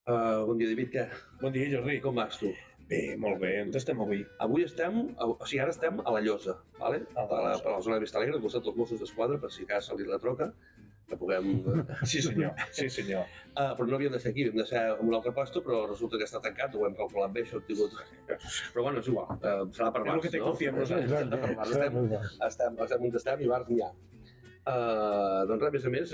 Bon dia, David, què? Bon dia, Jordi. Com vas, tu? Bé, molt bé. On estem avui? Avui ara estem a la Llosa, ¿vale? A la Llosa. Per la zona de Vista Alegre, al costat dels Mossos d'Esquadra, per si cas salir la troca, que puguem... Sí, senyor. Sí, senyor. Però no havíem de ser aquí, havíem de ser en un altre puesto, però resulta que està tancat, ho hem calculat bé, això hem tingut... Però bueno, és igual, serà per bars, no? És el que té confiem nosaltres. Estem on estem i bars n'hi ha. Doncs res, a més,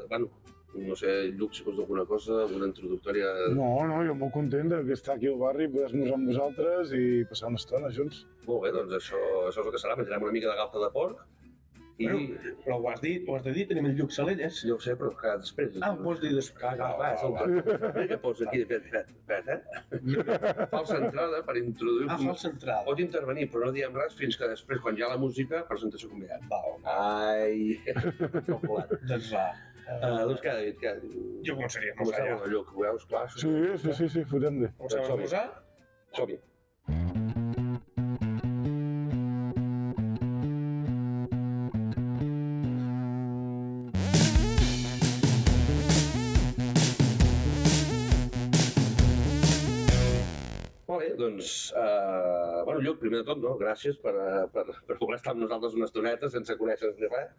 bueno, no sé, Lluc, si vols dir alguna cosa, alguna introductòria... No, jo molt content d'estar aquí al barri, poder esmorzar amb vosaltres i passar una estona junts. Molt bé, doncs això és el que serà, menjarem una mica de galta de porc i... Però ho has de dir, tenim el Lluc Salelles. Jo ho sé, però que després... Ho pots dir després. Què pots aquí? Fet, falsa entrada per introduir... Falsa entrada. Pot intervenir, però no diem res fins que després, quan hi ha la música, presentació convidat. Val. Ai... calculat. Doncs va. Doncs què, David, què? Jo començaria a Començar amb el Lluc, ho veus, clar? Sí, fotem-li. Comencem a esmorzar? Som-hi. Molt bé, doncs, bueno, Lluc, primer de tot, no? Gràcies per voler estar amb nosaltres una estoneta sense conèixer-nos ni res.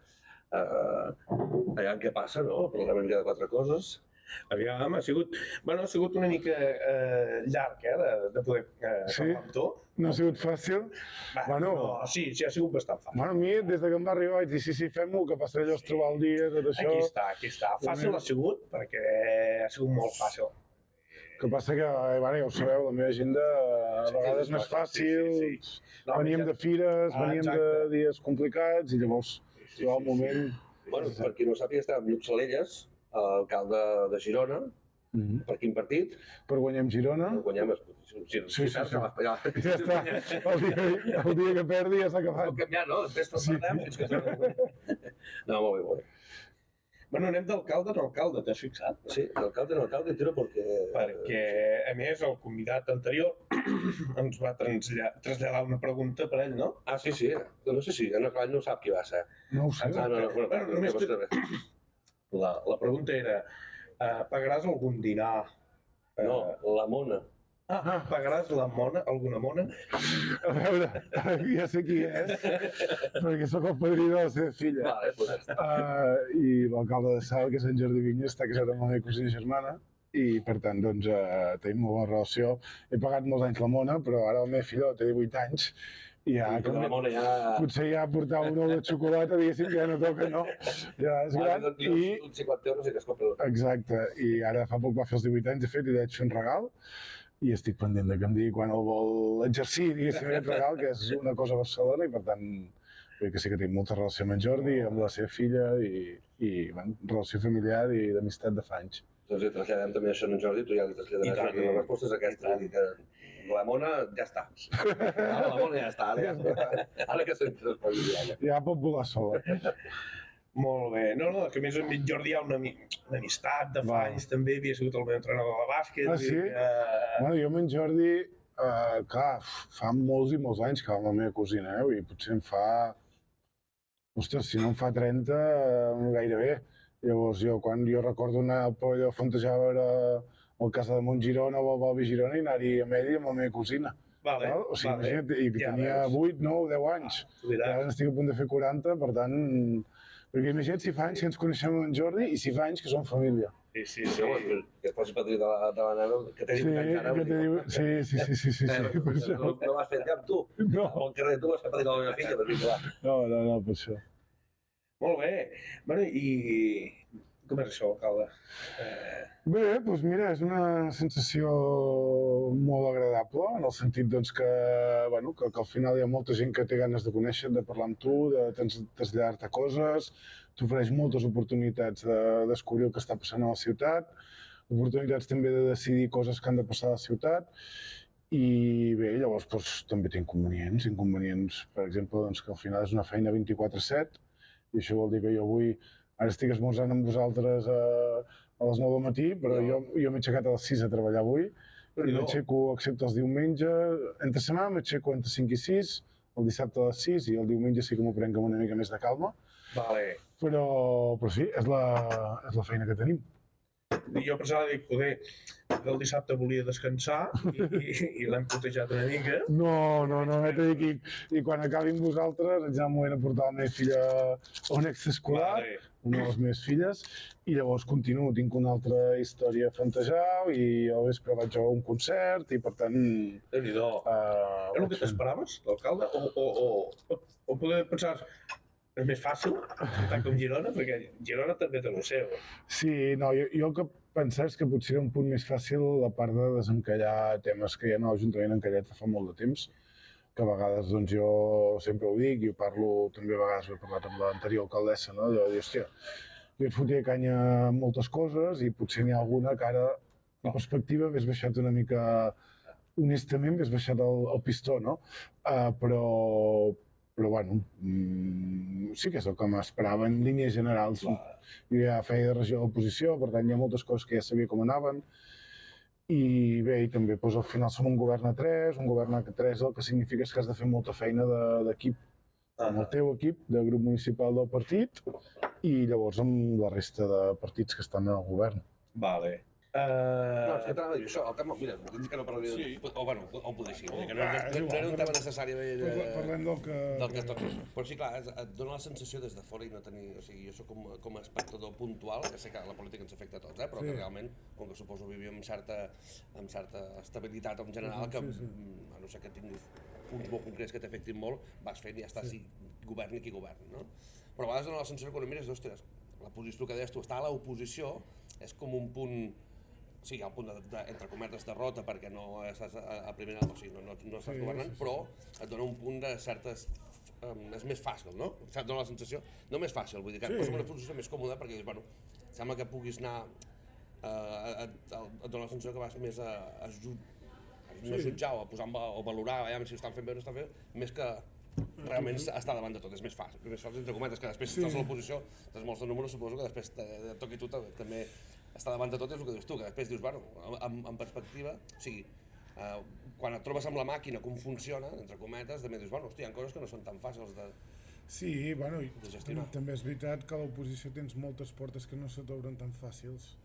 Allà què passa, no? Parlarem una mica de quatre coses. Aviam, ha sigut una mica llarg, de poder parlar amb tu. No ha sigut fàcil. Bueno, sí, ha sigut bastant fàcil. Bueno, a mi, des de que em va arribar, vaig dir, sí, fem-ho, que passaré allò, trobar el dia, tot això. Aquí està. Fàcil ha sigut, perquè ha sigut molt fàcil. El que passa que, bueno, ja ho sabeu, la meva agenda a vegades no és fàcil, veníem de fires, veníem de dies complicats i llavors arriba el moment... Bueno, per qui no sàpiga, estem amb Lluc Salelles, alcalde de Girona. Per quin partit? Per Guanyem Girona. Guanyem... Sí. Ja està, el dia que perdi ja s'ha acabat. Pot canviar, no? Després tot perdem fins que tornem. No, molt bé. Bueno, anem d'alcalde en alcalde, t'has fixat? Sí, d'alcalde en alcalde, tiro perquè... Perquè, a més, el convidat anterior ens va traslladar una pregunta per ell, no? Ah, sí. No sé si, no sap qui va ser. No ho sé. La pregunta era, pagaràs algun dinar? No, la mona. Pagaràs alguna mona? A veure, ja sé qui és, perquè sóc el padrí de la seva filla. Vale, pues ja està. I l'alcalde de Salt, que és en Jordi Vinyes, està casat amb la meva cosina germana, i per tant, doncs, tenim molt bona relació. He pagat molts anys la mona, però ara la meva filla té 18 anys, i ja, potser ja portar un ou de xocolata, diguéssim, que ja no toca, no? Ja és gran. I... uns 50 euros i que es compra. Exacte, i ara fa poc va fer els 18 anys, de fet, i li vaig fer un regal, i estic pendent de que em digui quan el vol exercir, diguéssim, aquest regal, que és una cosa a Barcelona, i per tant, vull que sí que tinc molta relació amb en Jordi, amb la seva filla, i relació familiar i d'amistat de fa anys. Doncs li traslladem també això a en Jordi, tu ja li traslladaràs la resposta és aquesta, la mona ja està. La mona ja està, ara que se'n respondria. Ja pot volar sola. Molt bé. No, que a més amb en Jordi hi ha una amistat de fa anys, també havia sigut el meu entrenador de bàsquet. Ah, sí? Bueno, jo amb en Jordi, clar, fa molts i molts anys que va amb la meva cosina, i potser em fa... Ostres, si no em fa 30, gairebé. Llavors, quan jo recordo anar al pavelló a Fontejau a veure el Casa de Montgirona o el Balbi Girona i anar-hi amb ell i amb la meva cosina. O sigui, imagina't, i tenia 8, 9, 10 anys. Ara estic a punt de fer 40, per tant... Perquè imagina't si fa anys que ens coneixem amb en Jordi i si fa anys que som família. Sí. Que es posi padrí de la nena, que té 18 anys ara. Sí. No vas fer cap, tu? No. Al carrer tu vas fer padrí de la meva filla, per dir, clar. No, per això. Molt bé. Bueno, i com és això, alcalde? Bé, doncs mira, és una sensació molt agradable, en el sentit que al final hi ha molta gent que té ganes de conèixer, de parlar amb tu, de traslladar-te coses, t'ofereix moltes oportunitats de descobrir el que està passant a la ciutat, oportunitats també de decidir coses que han de passar a la ciutat, i bé, llavors també té inconvenients, per exemple, que al final és una feina 24/7, i això vol dir que jo avui ara estic esmorzant amb vosaltres a les 9 del matí, però jo m'he aixecat a les 6 a treballar avui, i m'aixeco excepte els diumenges, entre setmana m'aixeco entre 5 i 6, el dissabte a les 6 i el diumenge sí que m'ho prenc amb una mica més de calma. Però sí, és la feina que tenim. Jo pensava dir, poder, que el dissabte volia descansar i l'hem putejat una mica. No, t'he dit i quan acabin vosaltres ja m'ho he de portar la meva filla a un extraescolar, Vale. una de les meves filles, i llavors continuo, tinc una altra història a frontejar i al vespre vaig a un concert i per tant... Déu-n'hi-do. És el que t'esperaves, l'alcalde? O poder pensar és més fàcil estar com Girona? Perquè Girona també té el seu. Sí, no, jo el que pensava és que potser era un punt més fàcil a part de desencallar temes que hi ha a l'Ajuntament encallat fa molt de temps, que a vegades doncs, jo sempre ho dic i ho parlo també a vegades, ho he parlat amb l'anterior alcaldessa, no? Allò de dir, hòstia, jo et fotia canya amb moltes coses i potser n'hi ha alguna que ara, en perspectiva, hagués baixat una mica, honestament, hagués baixat el pistó, no? Però bueno, sí que és el que m'esperava en línies generals. Jo ja feia de regió de l'oposició, per tant hi ha moltes coses que ja sabia com anaven. I bé, i també doncs, al final som un govern a 3, un govern a 3 el que significa és que has de fer molta feina d'equip amb el teu equip de grup municipal del partit i llavors amb la resta de partits que estan al govern. Vale. No, és que t'anava a dir això, el tema, mira, dic que no parlaré Sí. o bueno, o poder sí, que no era un tema necessari Parlem del que toca. Però sí, clar, et dona la sensació des de fora i no tenir... O sigui, jo soc com a espectador puntual, que sé que la política ens afecta a tots, però que realment, com que suposo vivim amb certa estabilitat en general, que a no ser que tinguis punts molt concrets que t'afectin molt, vas fent i ja està, si governi qui governi, no? Però a vegades dona la sensació que quan ho mires, ostres, la posició que deies tu, estar a l'oposició és com un punt... Sí, hi ha el punt entre cometes derrota perquè no estàs a primera, o sigui, no estàs governant, però et dona un punt de certes... és més fàcil, no? Et dona la sensació, no més fàcil, vull dir que et posa en una posició més còmoda perquè dius, bueno, sembla que puguis anar... et dona la sensació que vas més a jutjar o a posar o valorar si ho estan fent bé o no estan fent, més que realment estar davant de tot, és més fàcil entre cometes, que després si estàs a l'oposició, tens molts de números, suposo que després toqui tu també estar davant de tot és el que dius tu, que després dius, bueno, en perspectiva, o sigui, quan et trobes amb la màquina, com funciona, entre cometes, també dius, bueno, hòstia, hi ha coses que no són tan fàcils de... Sí, bueno, gestionar. també és veritat que a l'oposició tens moltes portes que no se t'obren tan fàcils.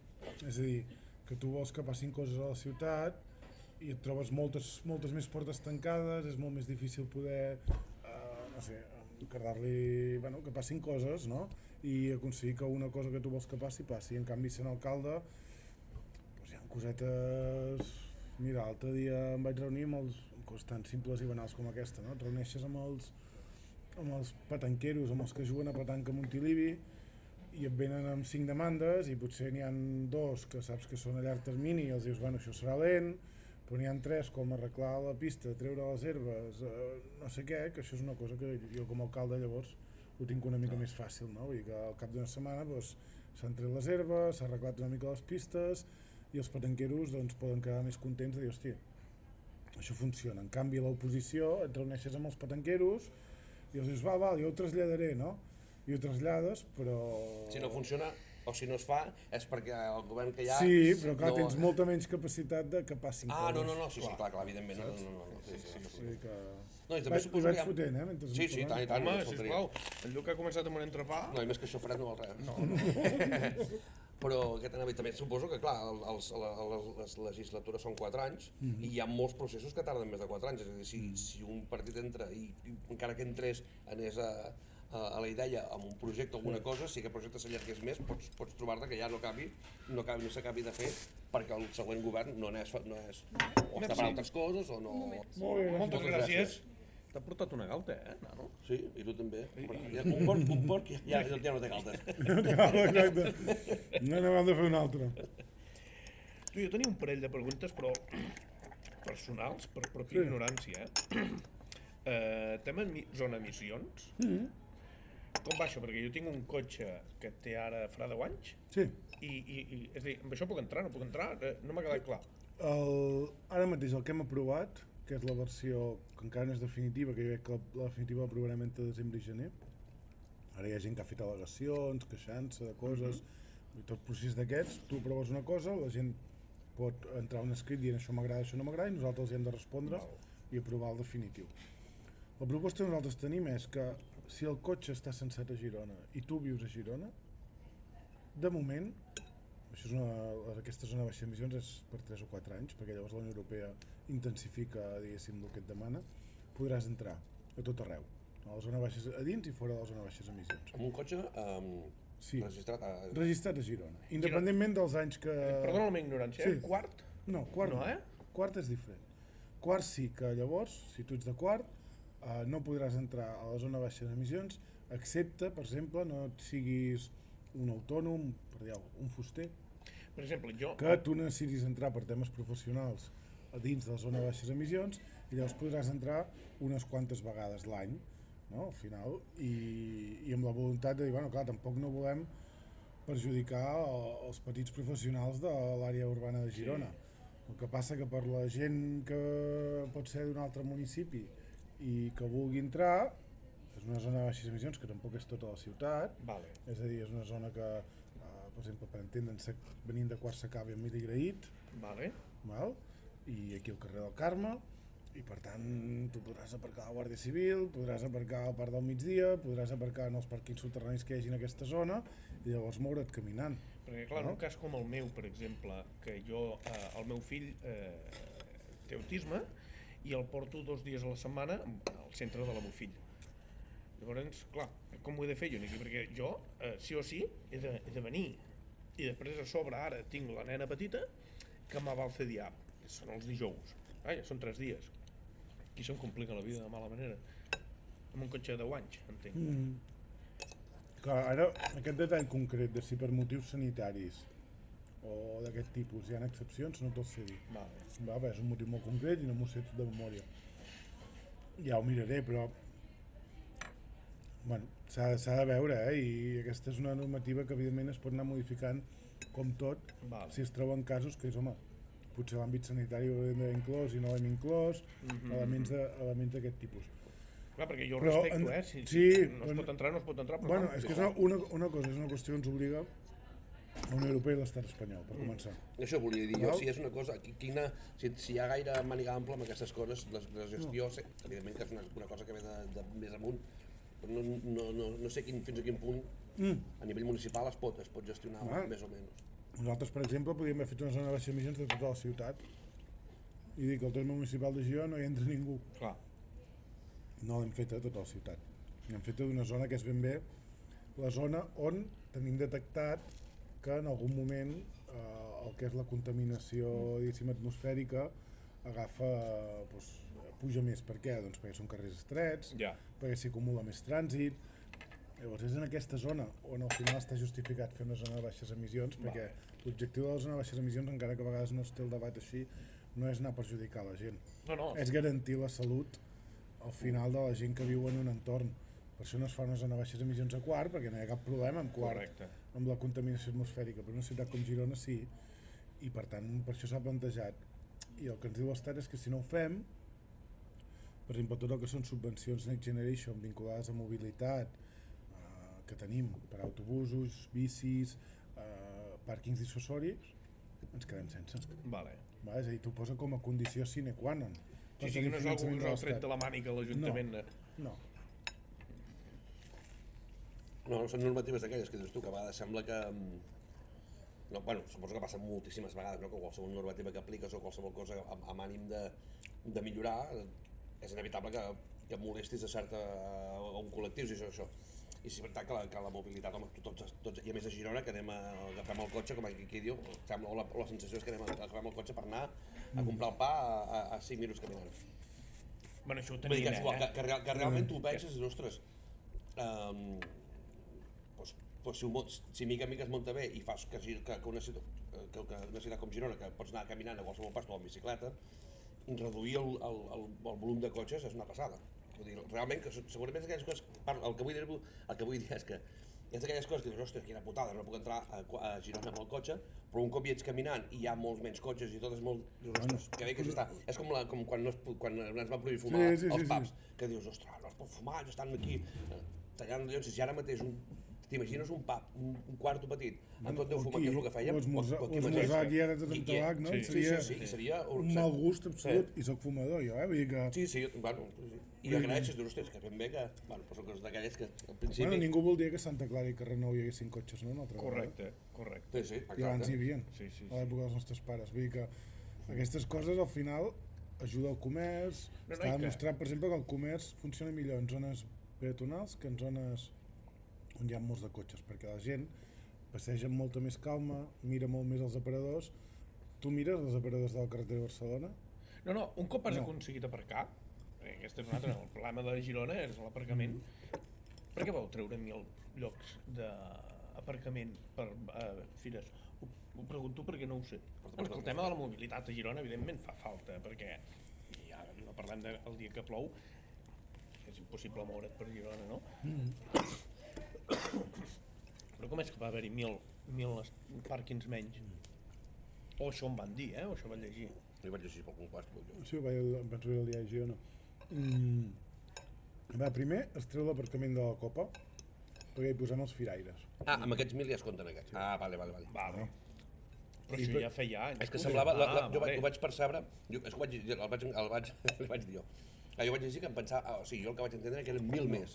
És a dir, que tu vols que passin coses a la ciutat i et trobes moltes més portes tancades, és molt més difícil poder, no sé, cardar-li, bueno, que passin coses, no? I aconseguir que una cosa que tu vols que passi. En canvi, sent alcalde, doncs hi ha cosetes... Mira, l'altre dia em vaig reunir amb coses tan simples i banals com aquesta, no? Et reuneixes amb els petanqueros, amb els que juguen a petanca a Montilivi, i et venen amb 5 demandes i potser n'hi ha 2 que saps que són a llarg termini i els dius, bueno, això serà lent, però n'hi ha 3 com arreglar la pista, treure les herbes, no sé què, que això és una cosa que jo com a alcalde llavors ho tinc una mica més fàcil, no? Vull dir que al cap d'una setmana s'han tret les herbes, s'ha arreglat una mica les pistes i els petanqueros doncs, poden quedar més contents de dir, hòstia, això funciona. En canvi, a l'oposició et reuneixes amb els petanqueros i els dius, va, jo ho traslladaré, no? I ho trasllades, però... Si no funciona o si no es fa, és perquè el govern que hi ha... Sí, però clar, tens molta menys capacitat de que passin coses. No, sí, clar, evidentment, no. Sí, que... No, i també suposo vaig que hi ha... fotent, mentre Sí, tant. Home, sisplau, el Lluc ha començat amb un entrepà. No, i més que això fred no val res. No. Però també suposo que, clar, les legislatures són 4 anys i hi ha molts processos que tarden més de 4 anys. És a dir, si un partit entra i encara que anés a la idea amb un projecte o alguna cosa, si aquest projecte s'allargués més, pots trobar-te que ja no s'acabi de fer perquè el següent govern no és o està per altres coses o no... Moltes gràcies. T'ha portat una galta, nano? Sí, i tu també. Un porc ja no té galtes. Exacte. No n'hem de fer una altra. Tu, jo tenia un parell de preguntes, però personals, per pròpia ignorància. Tema zona emissions. Com va això? Perquè jo tinc un cotxe que té ara farà 10 anys. Sí. I és a dir, amb això puc entrar, no puc entrar? No m'ha quedat clar. Ara mateix el que hem aprovat, que és la versió que encara no és definitiva, que jo crec que la definitiva l'aprovarem entre desembre i gener. Ara hi ha gent que ha fet al·legacions, queixant-se de coses, i tot procés d'aquests, tu aproves una cosa, la gent pot entrar un escrit dient això m'agrada, això no m'agrada, i nosaltres hi hem de respondre i aprovar el definitiu. La proposta que nosaltres tenim és que si el cotxe està censat a Girona i tu vius a Girona, de moment, Això és aquesta zona de baixes emissions és per 3 o 4 anys, perquè llavors la Unió Europea intensifica, diguéssim, el que et demana. Podràs entrar a tot arreu, a la zona baixes a dins i fora de la zona de baixes emissions. Amb un cotxe Sí, registrat a... registrat a Girona, independentment dels anys que... Perdona la meva ignorància, Sí. Quart? No, quart No, no. Quart és diferent. Quart sí que llavors, si tu ets de quart, no podràs entrar a la zona de baixes emissions, excepte, per exemple, no et siguis un autònom, per dir un fuster, Per exemple, jo... que tu necessitis entrar per temes professionals a dins de la zona de baixes emissions i llavors podràs entrar unes quantes vegades l'any, no? Al final, i amb la voluntat de dir, bueno, clar, tampoc no volem perjudicar els petits professionals de l'àrea urbana de Girona. El que passa que per la gent que pot ser d'un altre municipi i que vulgui entrar, és una zona de baixes emissions que tampoc és tota la ciutat, Vale. és a dir, és una zona que, per exemple, per entendre'ns, venint de Quart s'acaba amb Miligraït, Vale. val? I aquí al carrer del Carme, i per tant tu podràs aparcar a la Guàrdia Civil, podràs aparcar al Parc del Migdia, podràs aparcar en els parquins soterranis que hi hagi en aquesta zona i llavors moure't caminant. Perquè clar, en No? un cas com el meu, per exemple, que jo, el meu fill té autisme i el porto 2 dies a la setmana al centre de la meu fill. Llavors, clar, com ho he de fer jo aquí? Perquè jo, sí o sí, he de venir. I després a sobre ara tinc la nena petita que me va alcediar, que són els dijous. Ja són 3 dies. Aquí se'm complica la vida de mala manera. Amb un cotxe de 10 anys, entenc. Clar, ara, aquest detall concret de si per motius sanitaris o d'aquest tipus hi ha excepcions, no te'l sé dir. Vale. Va, és un motiu molt concret i no m'ho sé de memòria. Ja ho miraré, però bueno, s'ha de veure, i aquesta és una normativa que evidentment es pot anar modificant com tot, Vale. si es troben casos que és, home, potser l'àmbit sanitari ho hem d'haver inclòs i no l'hem inclòs, elements d'aquest tipus. Clar, perquè jo ho Però, respecto, sí, si no es pot entrar, no es pot entrar. Però Bueno, clar, és que és una cosa, és una qüestió que ens obliga la Unió Europea i l'estat espanyol, per començar. Això volia dir jo, Val? si és una cosa, si hi ha gaire màniga ampla amb aquestes coses, la gestió, evidentment que és una cosa que ve de més amunt, però no sé fins a quin punt a nivell municipal es pot gestionar més o menys. Nosaltres, per exemple, podríem haver fet una zona de baixes emissions de tota la ciutat i dir que al terme municipal de Girona no hi entra ningú. clar. No l'hem feta a tota la ciutat. L'hem feta d'una zona que és ben bé la zona on tenim detectat que en algun moment el que és la contaminació, diguéssim, atmosfèrica agafa, puja més. Per què? Doncs perquè són carrers estrets, Ja. perquè s'hi acumula més trànsit. Llavors és en aquesta zona on al final està justificat fer una zona de baixes emissions, perquè l'objectiu de la zona de baixes emissions, encara que a vegades no es té el debat així, no és anar a perjudicar la gent. No. És garantir la salut al final de la gent que viu en un entorn. Per això no es fa una zona de baixes emissions a Quart, perquè no hi ha cap problema amb Quart, Correcte. amb la contaminació atmosfèrica, però una ciutat com Girona sí, i per tant per això s'ha plantejat. I el que ens diu l'Estat és que si no ho fem, per exemple, tot el que són subvencions Next Generation vinculades a mobilitat, que tenim per autobusos, bicis, pàrquings dissuasoris, ens quedem sense. Vale. Va? És a dir, t'ho posa com a condició sine qua non. Sí, sí, que no és algú que us ha tret de la màniga l'Ajuntament. No. No, són normatives d'aquelles que dius tu, que a vegades sembla que... No, bueno, suposo que passa moltíssimes vegades, no? Que qualsevol normativa que apliques o qualsevol cosa amb ànim de millorar, és inevitable que molestis a un col·lectiu, si això. I si és veritat que la mobilitat, home, tots, i a més a Girona, que agafem el cotxe, com aquí diu, sembla, o la sensació és que agafem el cotxe per anar a comprar el pa a 5 minuts caminant. Bueno, això ho Vull dir tenim, que realment tu penses, ostres, si mica en mica es munta bé i fas que una ciutat com Girona, que pots anar caminant a qualsevol pas o amb bicicleta, reduir el volum de cotxes és una passada. Vull dir, realment, que segurament és aquelles coses... El que vull dir és que és d'aquelles coses que dius, ostres, quina putada, no puc entrar a Girona amb el cotxe, però un cop hi ets caminant i hi ha molts menys cotxes i tot és molt... Dius, ostres, que bé que s'està... És com quan ens va prohibir fumar als pubs, que dius, ostres, no es pot fumar, ja estan aquí tallant llons, si ara mateix t'imagines un pub, un quarto petit, amb tot Déu fumat, que és el que fèiem? O esmorzar aquí ara tot amb tabac, no? Sí, seria... Un mal gust absolut, i soc fumador jo, vull dir que... Sí, bueno, i agraeixes, dius, ostres, que ben bé que... Bueno, però són coses d'aquelles que al principi... Bueno, ningú voldria que a Santa Clara i Carrer Nou hi haguessin cotxes, no? Correcte. Sí, I abans hi havia, Sí. a l'època dels nostres pares. Vull dir que aquestes coses, al final, ajuda al comerç. Està demostrat, per exemple, que el comerç funciona millor en zones peatonals que en zones on hi ha molts de cotxes, perquè la gent passeja amb molta més calma, mira molt més els aparadors. Tu mires els aparadors de la carretera de Barcelona? No, un cop has aconseguit aparcar, aquest és un altre, el problema de Girona és l'aparcament. Per què vau treure 1.000 llocs d'aparcament per fires? Ho pregunto perquè no ho sé. El tema de la mobilitat a Girona, evidentment, fa falta, perquè ja no parlem del dia que plou, és impossible moure't per Girona, no? Però com és que va haver-hi 1.000 pàrquings menys? O això em van dir, o això van llegir. Jo vaig llegir pel compàs. Sí, em penso que el diari Girona. Primer es treu l'aparcament de la Copa, perquè hi posem els firaires. Amb aquests 1.000 ja es compten aquests. Vale. Vale. Però això ja feia anys. És que semblava, jo ho vaig percebre, el vaig dir jo. Jo vaig llegir que em pensava, o sigui, jo el que vaig entendre que eren 1.000 més.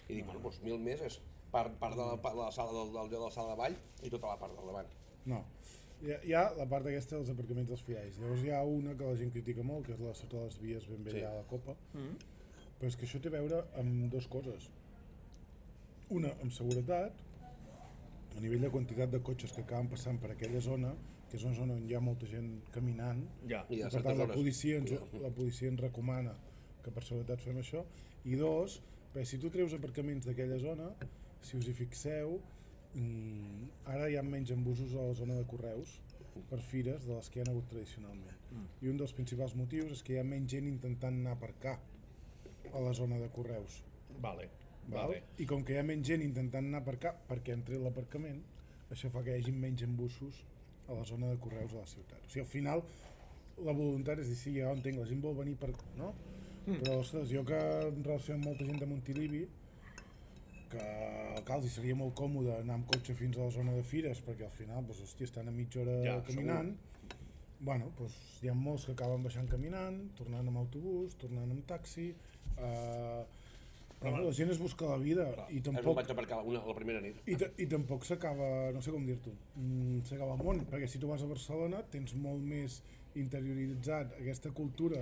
I dic, bueno, doncs 1.000 més és part de la sala de la sala de ball i tota la part del davant. No, hi ha la part aquesta dels aparcaments dels firaires. Llavors hi ha una que la gent critica molt, que és la sota les vies ben bé allà a la Copa. Però és que això té a veure amb dues coses. Una, amb seguretat, a nivell de quantitat de cotxes que acaben passant per aquella zona, que és una zona on hi ha molta gent caminant, I a per tant la certes hores. policia ens recomana que per seguretat fem això. I dos, perquè si tu treus aparcaments d'aquella zona, si us hi fixeu, ara hi ha menys embussos a la zona de Correus per fires de les que hi ha hagut tradicionalment. I un dels principals motius és que hi ha menys gent intentant anar a aparcar a la zona de Correus. Vale. I com que hi ha menys gent intentant anar a aparcar perquè han tret l'aparcament, això fa que hi hagi menys embussos a la zona de Correus de la ciutat. O sigui, al final, la voluntat és dir, sí, ja ho entenc, la gent vol venir per... no? Però, ostres, jo que em relaciono amb molta gent de Montilivi, que els seria molt còmode anar amb cotxe fins a la zona de fires, perquè al final, doncs, hòstia, estan a mitja hora caminant. Bueno, doncs hi ha molts que acaben baixant caminant, tornant amb autobús, tornant amb taxi. Però la gent es busca la vida i tampoc... És on vaig aparcar la primera nit. I tampoc s'acaba, no sé com dir-t'ho, s'acaba el món, perquè si tu vas a Barcelona tens molt més interioritzat aquesta cultura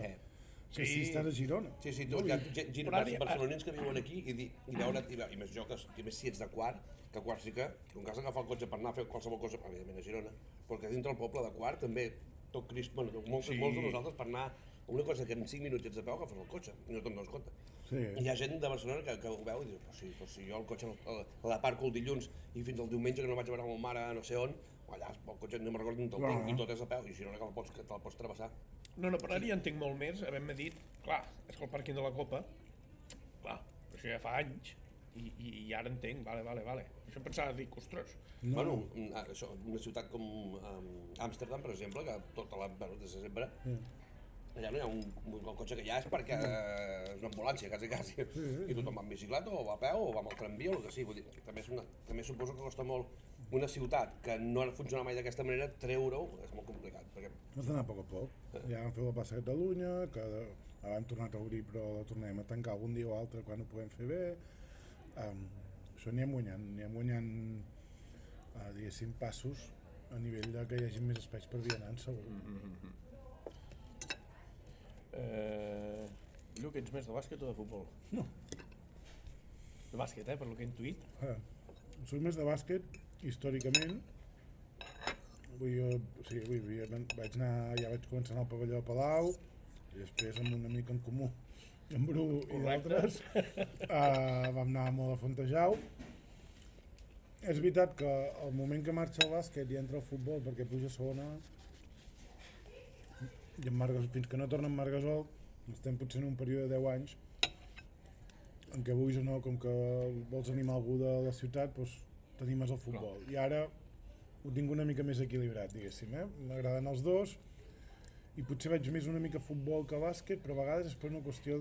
que si estàs a Girona. Sí, tu, hi ha gent barcelonins que viuen aquí i més jo, que més si ets de Quart, que Quart sí que, en cas d'agafar el cotxe per anar a fer qualsevol cosa, evidentment a Girona, perquè dintre el poble de Quart també, tot Crist, bueno, molts de nosaltres per anar una cosa que en 5 minuts ets a peu agafes el cotxe i no te'n dones compte. Hi ha gent de Barcelona que ho veu i diu, però si jo el cotxe l'aparco el dilluns i fins al diumenge que no vaig a veure la meva mare no sé on, allà el cotxe no me'n recordo ni te'l tinc i tot és a peu i Girona que te'l pots travessar. No, però ara ja en tinc molt més, havent-me dit, clar, és que el pàrquing de la Copa, clar, això ja fa anys, i ara entenc, vale. Això em pensava, dic, ostres. Bueno, una ciutat com Amsterdam, per exemple, que tota des de sempre, allà no hi ha el cotxe que hi ha és perquè és una ambulància, quasi, i tothom va amb bicicleta o va a peu o va amb el tramvia o el que sigui, vull dir, també suposo que costa molt una ciutat que no ha funcionat mai d'aquesta manera, treure-ho és molt complicat. Has d'anar a poc a poc. Ja vam fer la plaça Catalunya, que ara hem tornat a obrir però la tornarem a tancar algun dia o altre quan ho podem fer bé. Això n'hi hem guanyant diguéssim passos a nivell de que hi hagi més espais per vianants, segur. Lluc, ets més de bàsquet o de futbol? No. De bàsquet, per lo que he intuït. Soc més de bàsquet, històricament. Vaig començar a anar al pavelló de Palau i després amb un amic en comú, en Bru i d'altres, vam anar molt a Fontejau. És veritat que al moment que marxa el bàsquet i entra el futbol perquè puja a segona i fins que no torna en Margasol estem potser en un període de 10 anys en què vulguis o no, com que vols animar algú de la ciutat, doncs t'animes al futbol. I ara ho tinc una mica més equilibrat, diguéssim, m'agraden els dos i potser vaig més una mica a futbol que a bàsquet, però a vegades és per una qüestió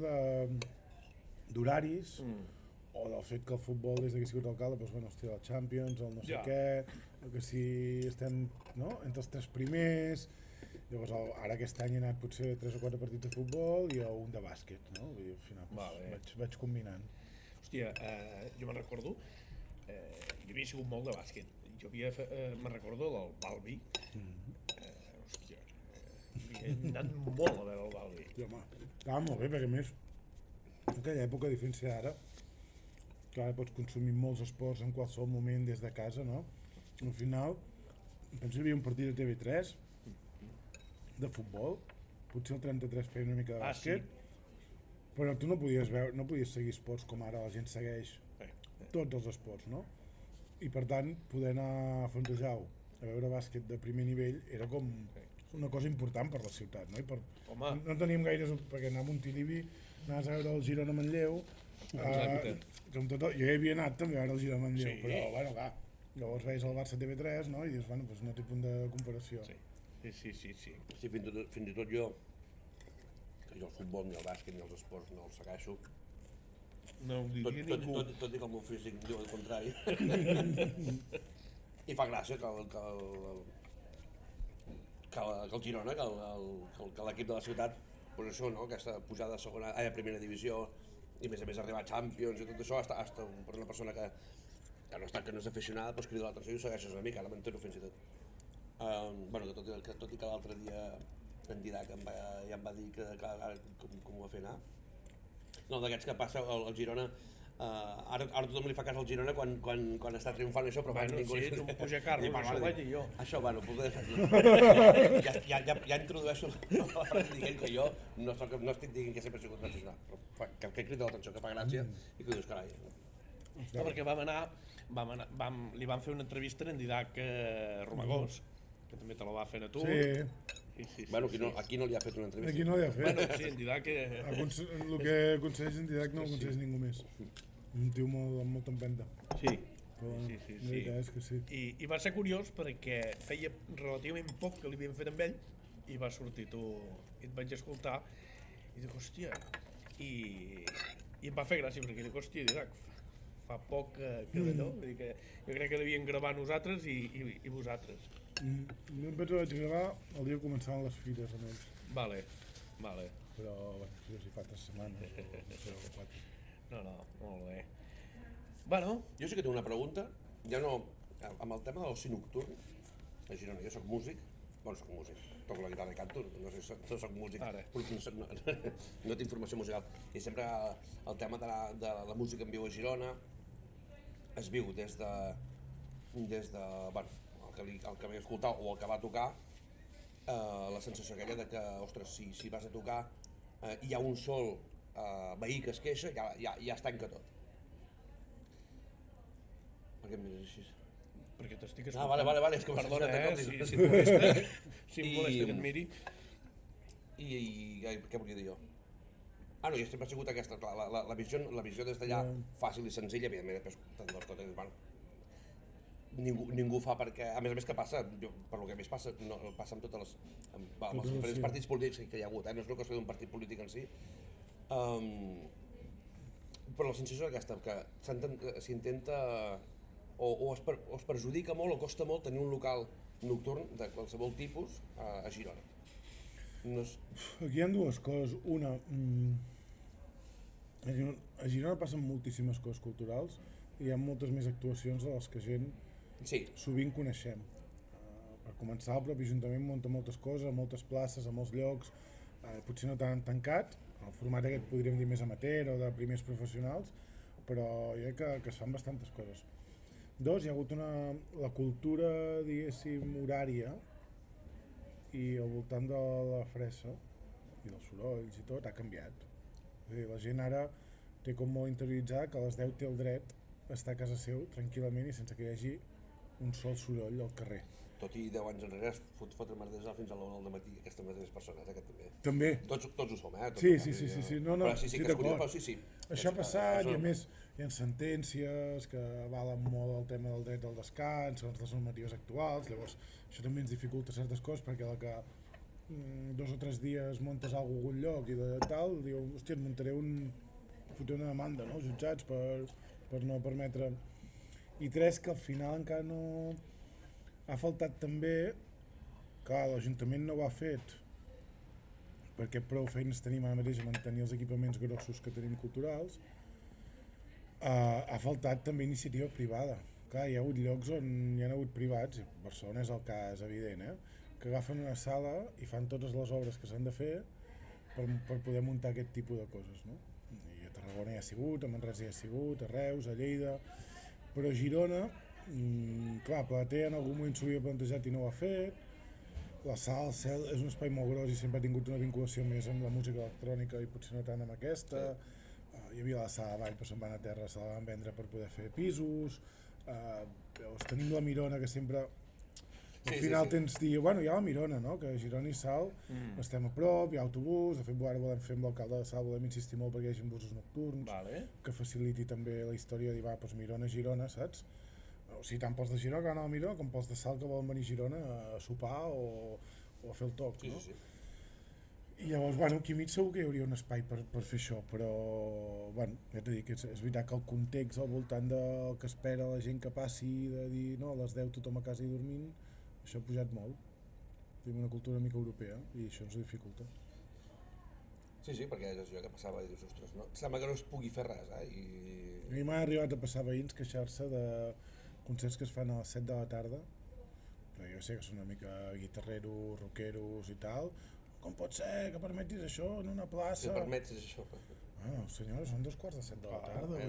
d'horaris o del fet que el futbol, des que he sigut alcalde, doncs, bueno, hòstia, el Champions, el no sé què, o que si estem, no?, entre els 3 primers. Llavors, ara aquest any he anat potser 3 o 4 partits de futbol i un de bàsquet, no? Vull dir, al final vaig combinant. Hòstia, jo me'n recordo, jo havia sigut molt de bàsquet. Jo me'n recordo del Balbi. Hòstia, havia anat molt a veure el Balbi. Sí, home, estava molt bé, perquè a més, en aquella època, a diferència d'ara, que ara pots consumir molts esports en qualsevol moment des de casa, no? Al final, penso que hi havia un partit de TV3 de futbol, potser el 33 feia una mica de bàsquet, però tu no podies seguir esports com ara la gent segueix tots els esports, no? I per tant, poder anar a Fontejau a veure bàsquet de primer nivell era com una cosa important per la ciutat, no? No teníem gaires, perquè anar a Montilivi, anaves a veure el Girona Manlleu, jo hi havia anat també a veure el Girona Manlleu, però bueno, clar, llavors veies el Barça TV3, no? I dius, bueno, doncs no té punt de comparació. Sí. Sí, fins i tot jo, que jo el futbol, ni el bàsquet, ni els esports no els segueixo. No ho diria ningú. Tot i que el meu físic diu el contrari. I fa gràcia que el Girona, que l'equip de la ciutat, doncs això, no?, aquesta pujada a primera divisió, i a més arribar a Champions i tot això, hasta per una persona que no és aficionada, doncs crida l'atenció i ho segueixes una mica, ara m'entero fins i tot. Bueno, tot i que l'altre dia en Didac ja em va dir que com ho va fer anar. No, d'aquests que passa el Girona, ara tothom li fa cas al Girona quan està triomfant això, però ningú... Sí, no em puja carro, això ho vaig dir jo. Això, bueno, ja introdueixo la frase dient que jo no estic dient que sempre he sigut un aficionat, però que crida l'atenció, que fa gràcia i que dius, carai. No, perquè li van fer una entrevista en Didac Romagós, que també te la va fer a tu. Sí. Bueno, aquí no li ha fet una entrevista. Aquí no li ha fet. Bueno, sí, en Didac... El que aconsegueix en Didac no aconsegueix ningú més. Un tio amb molta empenta. Sí. És que sí. I va ser curiós perquè feia relativament poc que li havien fet amb ell i va sortir tu i et vaig escoltar i dic, hòstia, i em va fer gràcia perquè dic, hòstia, Didac, fa poc que d'allò, vull dir que jo crec que devien gravar nosaltres i vosaltres. Jo em penso que vaig gravar el dia que començaven les fires amb ells. Vale. Però, bueno, no sé si fa 3 setmanes o 4. No, molt bé. Bueno. Jo sí que tinc una pregunta, ja no, amb el tema de l'oci nocturn, a Girona, jo soc músic, toco la guitarra i canto, no soc músic, no tinc formació musical, i sempre el tema de la música en viu a Girona es viu des de bueno, el que vaig escoltar o el que va tocar, la sensació aquella de que, ostres, si vas a tocar hi ha un sol veí que es queixa, ja es tanca tot. Per què em mires així? Perquè t'estic escoltant. Vale, és que perdona, si em molesta que et miri. I què volia dir jo? No, jo sempre ha sigut aquesta, la visió des d'allà fàcil i senzilla, evidentment, després tot és, bueno, ningú fa perquè, a més que passa, per lo que més passa amb tots els diferents partits polítics que hi ha hagut, no és una qüestió d'un partit polític en si, però la sensació és aquesta, que s'intenta o es perjudica molt o costa molt tenir un local nocturn de qualsevol tipus a Girona. Aquí hi ha dues coses. Una, a Girona passen moltíssimes coses culturals i hi ha moltes més actuacions de les que gent sovint coneixem. Per començar, el propi Ajuntament munta moltes coses, a moltes places, a molts llocs, potser no tan tancat, el format aquest podríem dir més amateur o de primers professionals, però jo crec que es fan bastantes coses. Dos, hi ha hagut la cultura, diguéssim, horària i al voltant de la fressa i dels sorolls i tot ha canviat. És a dir, la gent ara té com molt interioritzat que a les 10 té el dret a estar a casa seu tranquil·lament i sense que hi hagi un sol soroll al carrer. Tot i 10 anys enrere es fotre merders fins a l'1 del matí, aquestes mateixes persones, també. També. Tots ho som, Sí. Però sí, d'acord. Això ha passat i a més hi ha sentències que avalen molt el tema del dret al descans, segons les normatives actuals, llavors això també ens dificulta certes coses perquè la que 2 o 3 dies muntes alguna cosa a algun lloc i de tal, diu, hòstia, muntaré un fotre una demanda, no?, als jutjats per no permetre... I 3, que al final encara no... Ha faltat també, clar, l'Ajuntament no ho ha fet, perquè prou feines tenim ara mateix a mantenir els equipaments grossos que tenim culturals. Ha faltat també iniciativa privada. Clar, hi ha hagut llocs on hi ha hagut privats, i Barcelona és el cas evident, que agafen una sala i fan totes les obres que s'han de fer per poder muntar aquest tipus de coses, no? I a Tarragona hi ha sigut, a Manresa hi ha sigut, a Reus, a Lleida, però a Girona, clar, Platea en algun moment s'ho havia plantejat i no ho ha fet. La sala al Cel és un espai molt gros i sempre ha tingut una vinculació més amb la música electrònica i potser no tant amb aquesta. Hi havia la sala avall, però se'n van a terra, se la van vendre per poder fer pisos. Llavors tenim la Mirona, que sempre al final tens dir, bueno, hi ha la Mirona, no?, que a Girona i Salt estem a prop, hi ha autobús, de fet ara volem fer amb l'alcalde de Salt, volem insistir molt perquè hi hagi busos nocturns, que faciliti també la història de dir, va, doncs Mirona, Girona, saps? O sigui, tant pels de Girona que van a la Mirona com pels de Salt que volen venir a Girona a sopar o a fer el toc, no? I llavors, bueno, aquí mig segur que hi hauria un espai per fer això, però, bueno, ja t'he dit que és veritat que el context al voltant del que espera la gent que passi, de dir, no, a les 10 tothom a casa i dormint, això ha pujat molt. Tenim una cultura una mica europea i això ens ho dificulta. Sí, perquè és això que passava i dius, ostres, no? Sembla que no es pugui fer res, A mi m'ha arribat a passar veïns queixar-se de concerts que es fan a les 7 de la tarda, però jo sé que són una mica guitarreros, rockeros i tal. Com pot ser que permetis això en una plaça? Que permetis això? Senyora, són 2:45 de la tarda,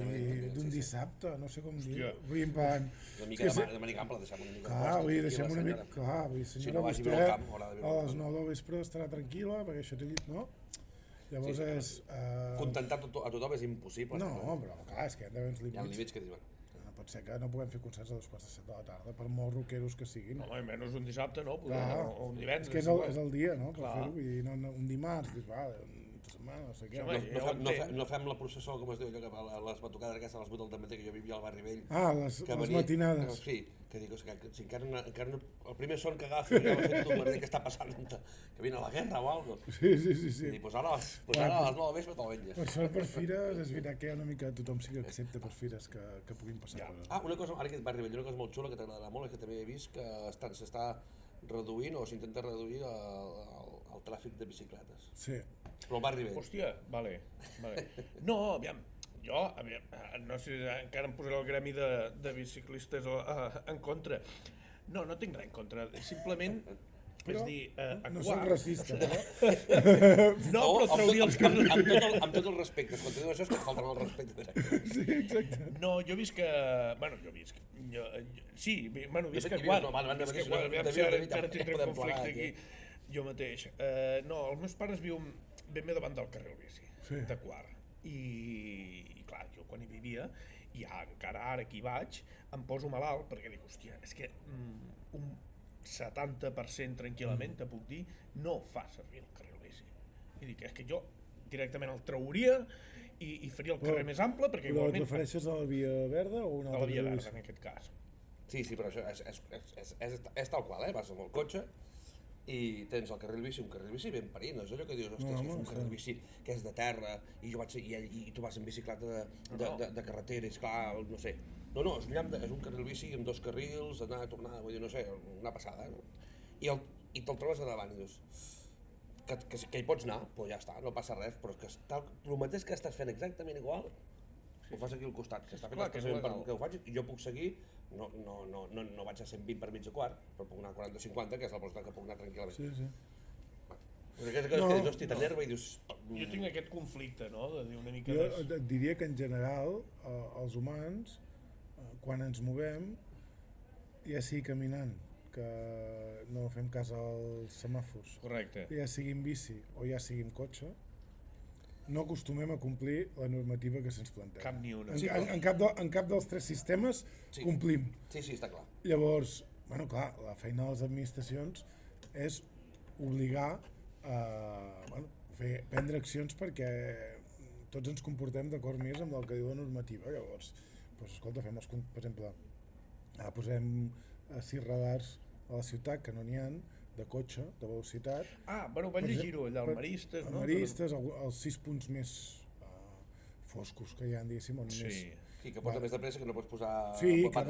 d'un dissabte, no sé com dir. Vull dir, una mica de manicample, deixem una mica. Clar, vull dir, deixem una mica... Clar, vull dir, senyora, vostè a les 9 del vespre estarà tranquil·la, perquè això t'he dit, no? Llavors és... Contentar a tothom és impossible. No, però clar, és que hi ha d'haver uns límits. Hi ha límits que diuen. No pot ser que no puguem fer concerts a 2:45 de la tarda, per molt rockeros que siguin. No, menys un dissabte, no? O un divendres. És que és el dia, no?, per fer-ho, vull dir, un dimarts, dius, va, una setmana, no sé què. No fem la processó, com es diu, allò que les batucades aquestes a les 8 del matí, que jo vivia al barri vell. Les matinades. Sí, que dic, que encara no... El primer son que agafo, ja m'ha fet un merder, què està passant? Que vine a la guerra o alguna cosa. Sí. I dic, doncs ara a les 9 del vespre te'l venges. Per sort, per fires, és veritat que hi ha una mica tothom sí que accepta per fires que puguin passar coses. Una cosa, ara que et va arribar, una cosa molt xula que t'agradarà molt, és que també he vist que s'està reduint o s'intenta reduir el tràfic de bicicletes. Sí. Però el barri vell. Hòstia, vale. No, aviam, no sé, encara em posaré el gremi de biciclistes en contra. No tinc res en contra, simplement... Però és dir, no són racistes, no? No, però trauria els carrers... Amb tot el respecte, quan diu això és que et falten el respecte directe. Sí, exacte. No, jo visc que... Bueno, visc a Guard. Aviam si ara tindré un conflicte aquí jo mateix. No, els meus pares viuen ben bé davant del carril bici, de Quart. I clar, jo quan hi vivia, i encara ara que hi vaig, em poso malalt perquè dic, hòstia, és que un 70% tranquil·lament, te puc dir, no fa servir el carril bici. I dic, és que jo directament el trauria i faria el carrer més ample, perquè igualment... Però et refereixes a la via verda o una altra? A la via verda, en aquest cas. Sí, però això és tal qual, vas amb el cotxe i tens el carril bici, un carril bici ben parit, no és allò que dius, ostres, que és un carril bici que és de terra i tu vas en bicicleta de carretera, és clar, no sé. No, és un carril bici amb 2 carrils, anar a tornar, vull dir, no sé, una passada, no? I te'l trobes a davant i dius que hi pots anar, doncs ja està, no passa res, però que el mateix que estàs fent exactament igual, ho fas aquí al costat, que està fent l'explicament que ho faig i jo puc seguir. No vaig a 120 per mig a quart, però puc anar a 40-50, que és la velocitat que puc anar tranquil·lament. Sí. Però que dius, hosti, t'enerva i dius... Jo tinc aquest conflicte, no?, de dir una mica Jo et diria que en general els humans, quan ens movem, ja sigui caminant, que no fem cas als semàfors, correcte, ja sigui en bici o ja sigui en cotxe, no acostumem a complir la normativa que se'ns planteja. Cap ni una. En cap dels 3 sistemes complim. Sí, està clar. Llavors, bueno, clar, la feina de les administracions és obligar a prendre accions perquè tots ens comportem d'acord més amb el que diu la normativa. Llavors, escolta, per exemple, posem 6 radars a la ciutat, que no n'hi ha, de cotxe, de velocitat. Vaig llegir-ho allà, el Maristes, no? El Maristes, els 6 punts més foscos que hi ha, diguéssim, on Sí. I que porta més de pressa que no pots posar... Sí, i que a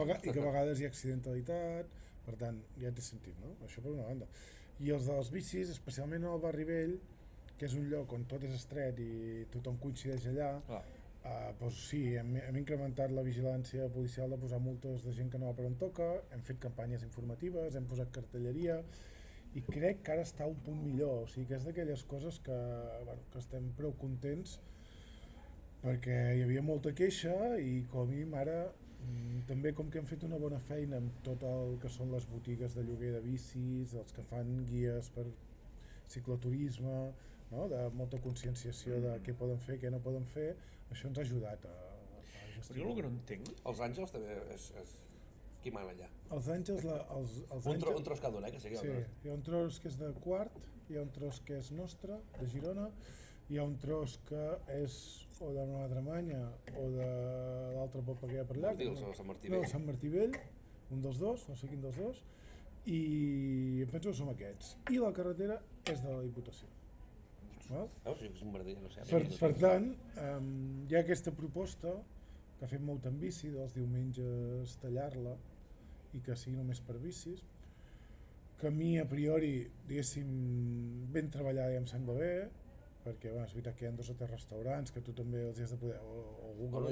vegades hi ha accidentalitat, per tant, ja té sentit, no? Això per una banda. I els dels bicis, especialment al Barri Vell, que és un lloc on tot és estret i tothom coincideix allà, doncs sí, hem incrementat la vigilància policial de posar multes de gent que no va per on toca, hem fet campanyes informatives, hem posat cartelleria, i crec que ara està un punt millor, o sigui que és d'aquelles coses que, bueno, que estem prou contents, perquè hi havia molta queixa i com a mínim ara també com que hem fet una bona feina amb tot el que són les botigues de lloguer de bicis, els que fan guies per cicloturisme, no? De molta conscienciació de què poden fer, què no poden fer, això ens ha ajudat a gestionar. Però jo el que no entenc... Els Àngels també és... Qui mana allà? Els Àngels... Un tros cada un, que sigui sí, hi ha un tros que és de Quart, hi ha un tros que és nostre, de Girona, hi ha un tros que és o de Madremanya o de l'altre poble que hi ha per allà. Sant Martí Vell. No, Sant Martí Vell, un dels dos, no sé quin dels dos, i em penso que som aquests. I la carretera és de la Diputació. Val? Veus? Jo que és un merder, no sé. Per tant, hi ha aquesta proposta que ha fet molt en bici, dels diumenges tallar-la i que sigui només per bicis, que a mi a priori, diguéssim, ben treballada ja em sembla bé, perquè bueno, és veritat que hi ha 2 o 3 restaurants que tu també els has de poder...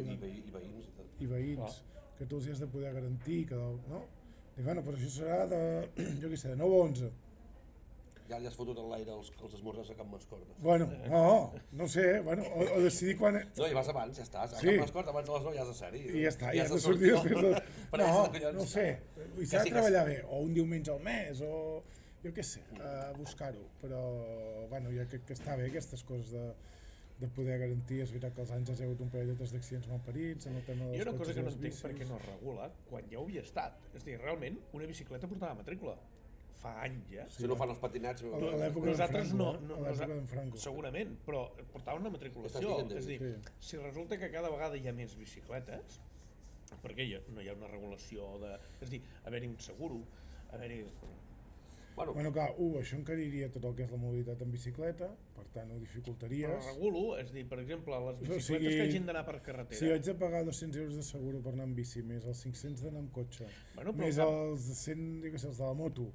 I veïns. I veïns, que tu els has de poder garantir, que, no? Dic, bueno, però això serà de, jo què sé, de 9 a 11. Ja li has fotut en l'aire els esmorzars a Can Mascorda. Bueno, no sé, bueno, o decidir quan... No, i vas abans, ja estàs. A Sí. Can Mascorda abans de les 9 ja has de ser-hi. I ja està, ja has de sortir després de... No sé, i s'ha de treballar bé, o un diumenge al mes, o jo què sé, buscar-ho, però bueno, ja crec que està bé aquestes coses de poder garantir. És veritat que als anys hi ha hagut un parell de d'accidents malparits en el tema dels Hi ha una cosa cotxes que i no les entenc bicis. per què no es regula quan ja ho havia estat. És a dir, realment, una bicicleta portava matrícula. Fa anys, ja. Si no fan els patinats... A l'època d'en Nosaltres Franco, no, a l'època d'en Franco. segurament, però portava una matriculació. Estàs dient, És a dir, sí. si resulta que cada vegada hi ha més bicicletes, perquè no hi ha una regulació de... És a dir, haver-hi un seguro, haver-hi... Bueno, clar, això encariria tot el que és la mobilitat en bicicleta, per tant ho Però dificultaries. regulo, és a dir, per exemple, les O bicicletes sigui, que hagin d'anar per carretera... Si haig de pagar 200 euros de seguro per anar amb bici, més els 500 d'anar amb cotxe, Bueno, però més clar. els 100, digues, els de la moto,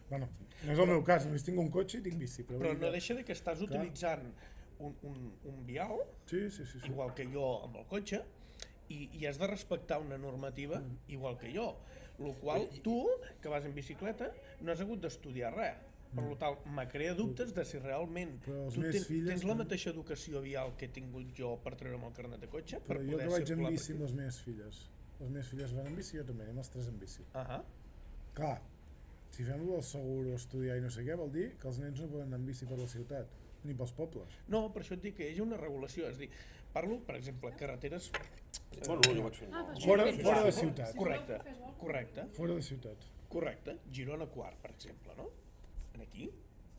bueno, no és el meu cas, només tinc un cotxe i tinc bici. Però Però vull dir no que- deixa de que estàs utilitzant un vial, Sí. igual que jo amb el cotxe, i has de respectar una normativa igual que jo. Lo qual tu, que vas en bicicleta, no has hagut d'estudiar res. Per tant, me crea dubtes de si realment Però els tu meus filles tens la no. mateixa educació vial que he tingut jo per treure'm el carnet de cotxe, per Però jo poder que vaig en circular bici amb les meves filles. Les meves filles van en bici, jo també, anem els 3 en bici. Ahà. Clar, si fem el seguro, estudiar i no sé què, vol dir que els nens no poden anar en bici per la ciutat, ni pels pobles. No, per això et dic que hi hagi una regulació. És a dir, parlo, per exemple, carreteres... Bueno, jo vaig fent... Fora de ciutat. Correcte. Fora de ciutat. Correcte. Girona Quart, per exemple, no? Aquí,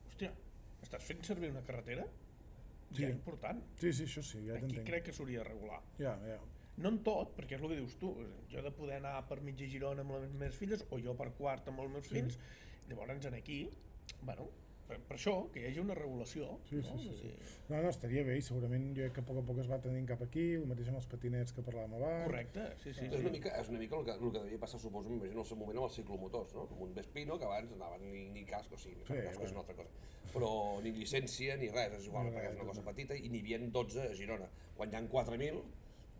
hòstia, estàs fent servir una carretera Sí. ja important. Sí, això sí, ja Aquí t'entenc. crec que s'hauria de regular. Ja. No en tot, perquè és el que dius tu. Jo he de poder anar per mitja Girona amb les meves filles, o jo per Quart amb els meus fills. Llavors, aquí, bueno, per això, que hi hagi una regulació. Sí. Sí. No, estaria bé i segurament jo crec que a poc a poc es va tenint cap aquí, el mateix amb els patinets que parlàvem abans. Correcte, sí. És una mica el que devia passar, suposo, m'imagino, al seu moment amb els ciclomotors, no? Com un Vespino, que abans anaven ni casco, sí, casco és una altra cosa, però ni llicència ni res, és igual, perquè és una cosa petita, i n'hi havia 12 a Girona. Quan hi ha 4.000,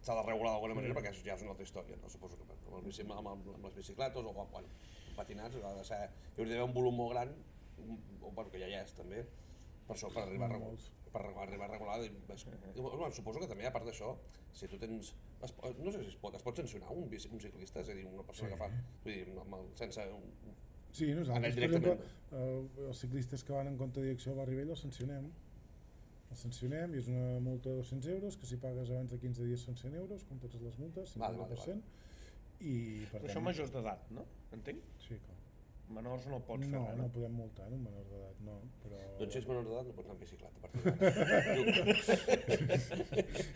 s'ha de regular d'alguna manera, perquè això ja és una altra història, no? Suposo que amb les bicicletes o bueno, patinats hi hauria d'haver un volum molt gran, o bueno, que ja hi és també, per això, per arribar a regular, bueno, suposo que també, a part d'això, si tu tens... No sé si es pot sancionar un ciclista, és a dir, una persona que fa... Vull dir, sense... Sí, nosaltres, Anar per exemple, directament. els ciclistes que van en contra direcció al Barri Vell els sancionem. Els sancionem i és una multa de 200 euros, que si pagues abans de 15 dies són 100 euros, com totes les multes, 50%. I per Però això majors d'edat, no? Entenc? Sí, clar. Menors no pots fer res, No podem multar un menor d'edat, no. Però... Doncs si ets menor d'edat no pots anar amb bicicleta, a partir d'ara.